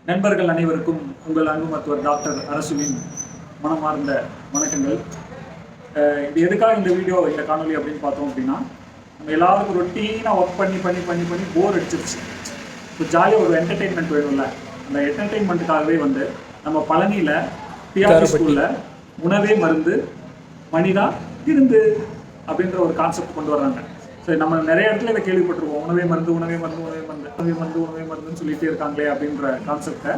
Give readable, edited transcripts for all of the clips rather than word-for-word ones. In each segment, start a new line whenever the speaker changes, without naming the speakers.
நண்பர்கள் அனைவருக்கும் உங்கள் அன்பு மருத்துவர் டாக்டர் அரசுவின் மனமார்ந்த வணக்கங்கள். இது எதுக்காக இந்த வீடியோ இந்த காணொலி அப்படின்னு பார்த்தோம் அப்படின்னா, நம்ம எல்லாருக்கும் ரொட்டீனாக ஒர்க் பண்ணி போர் அடிச்சிருச்சு. இப்போ ஜாலியாக ஒரு என்டர்டெயின்மெண்ட் வேணும்ல, அந்த என்டர்டெயின்மெண்ட்டுக்காகவே நம்ம பழனியில் பிஆர்டி ஸ்கூலில் உணவே மருந்து மனிதா இருந்து அப்படின்ற ஒரு கான்செப்ட் கொண்டு வர்றாங்க. சரி, நம்ம நிறைய இடத்துல இதை கேள்விப்பட்டிருக்கோம். உணவே மருந்துன்னு சொல்லிட்டே இருக்காங்களே அப்படின்ற கான்செப்டை.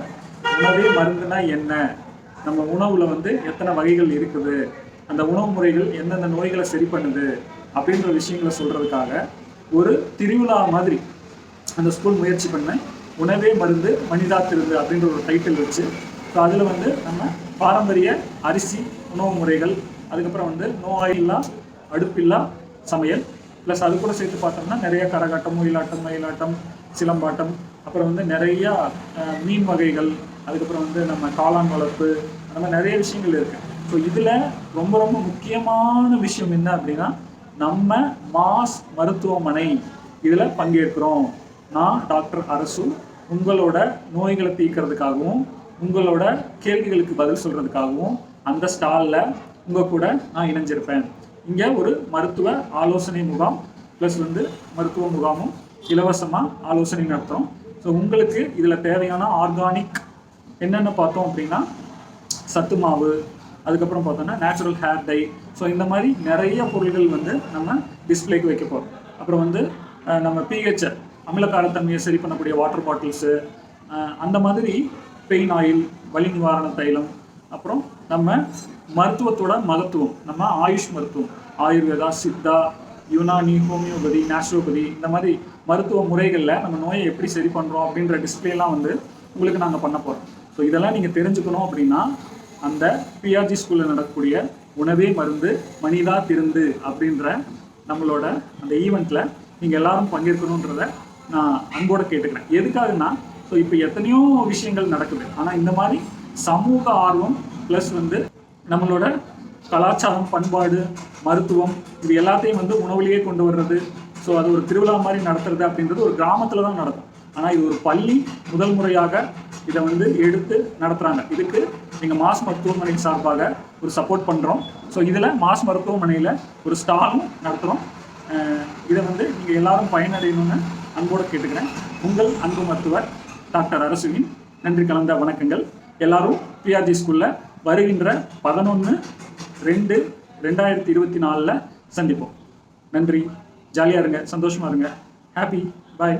உணவே மருந்துனா என்ன, நம்ம உணவுல எத்தனை வகைகள் இருக்குது, அந்த உணவு முறைகள் எந்தெந்த நோய்களை சரி பண்ணுது அப்படின்ற விஷயங்களை சொல்றதுக்காக ஒரு திருவிழா மாதிரி அந்த ஸ்கூல் முயற்சி பண்ண உணவே மருந்து மனிதா திருந்து அப்படின்ற ஒரு டைட்டில் வச்சு, ஸோ அதில் நம்ம பாரம்பரிய அரிசி உணவு முறைகள், அதுக்கப்புறம் நோ ஆயில்லா அடுப்பில்லா சமையல், ப்ளஸ் அது கூட சேர்த்து பார்த்தோம்னா நிறைய கரகாட்டம், மயிலாட்டம், சிலம்பாட்டம், அப்புறம் நிறையா மீன் வகைகள், அதுக்கப்புறம் நம்ம காளான் வளர்ப்பு, அந்த மாதிரி நிறைய விஷயங்கள் இருக்குது. ஸோ இதில் ரொம்ப ரொம்ப முக்கியமான விஷயம் என்ன அப்படின்னா, நம்ம மாஸ் மருத்துவமனை இதில் பங்கேற்கிறோம். நான் டாக்டர் அரசு உங்களோட நோய்களை தீர்க்கறதுக்காகவும் உங்களோட கேள்விகளுக்கு பதில் சொல்கிறதுக்காகவும் அந்த ஸ்டாலில் உங்கள் கூட நான் இணைஞ்சிருப்பேன். இங்கே ஒரு மருத்துவ ஆலோசனை முகாம் ப்ளஸ் மருத்துவ முகாமும் இலவசமாக ஆலோசனை நடத்துகிறோம். ஸோ உங்களுக்கு இதில் தேவையான ஆர்கானிக் என்னென்ன பார்த்தோம் அப்படின்னா, சத்து மாவு, அதுக்கப்புறம் பார்த்தோன்னா நேச்சுரல் ஹேர் டை, ஸோ இந்த மாதிரி நிறைய பொருள்கள் நம்ம டிஸ்பிளேக்கு வைக்க போகிறோம். அப்புறம் நம்ம பிஹெச் அமிலக்காரத்தன்மையை சரி பண்ணக்கூடிய வாட்டர் பாட்டில்ஸு, அந்த மாதிரி பெயின் ஆயில், வலி நிவாரண தைலம், அப்புறம் நம்ம மருத்துவத்தோட மகத்துவம், நம்ம ஆயுஷ் மருத்துவம், ஆயுர்வேதா, சித்தா, யுனானி, ஹோமியோபதி, நேச்சுரோபதி, இந்த மாதிரி மருத்துவ முறைகளில் நம்ம நோயை எப்படி சரி பண்ணுறோம் அப்படின்ற டிஸ்பிளேலாம் உங்களுக்கு நாங்கள் பண்ண போகிறோம். ஸோ இதெல்லாம் நீங்கள் தெரிஞ்சுக்கணும் அப்படின்னா, அந்த பிஆர்ஜி ஸ்கூலில் நடக்கக்கூடிய உணவே மருந்து மனிதா திருந்து அப்படின்ற நம்மளோட அந்த ஈவெண்ட்டில் நீங்கள் எல்லாரும் பங்கேற்கணுன்றத நான் அன்போடு கேட்டுக்கிறேன். எதுக்காகனா, ஸோ இப்போ எத்தனையோ விஷயங்கள் நடக்குது, ஆனால் இந்த மாதிரி சமூக ஆர்வம் ப்ளஸ் நம்மளோட கலாச்சாரம், பண்பாடு, மருத்துவம், இது எல்லாத்தையும் உணவுலேயே கொண்டு வர்றது, ஸோ அது ஒரு திருவிழா மாதிரி நடத்துறது அப்படின்றது ஒரு கிராமத்தில் தான் நடக்கும். ஆனால் இது ஒரு பள்ளி முதல் முறையாக இதை எடுத்து நடத்துகிறாங்க. இதுக்கு நீங்கள் மாஸ் மருத்துவமனை சார்பாக ஒரு சப்போர்ட் பண்ணுறோம். ஸோ இதில் மாஸ் மருத்துவமனையில் ஒரு ஸ்டாலும் நடத்துகிறோம். இதை நீங்கள் எல்லாரும் பயனடையணும்னு அன்போடு கேட்டுக்கிறேன். உங்கள் அன்பு மருத்துவர் டாக்டர் அரசுவின் நன்றி கலந்த வணக்கங்கள். எல்லாரும் பிஆர்ஜி ஸ்கூலில் வருகின்ற 11/2/2024 சந்திப்போம். நன்றி. ஜாலியாக இருங்க, சந்தோஷமாக இருங்க. ஹாப்பி. பாய்.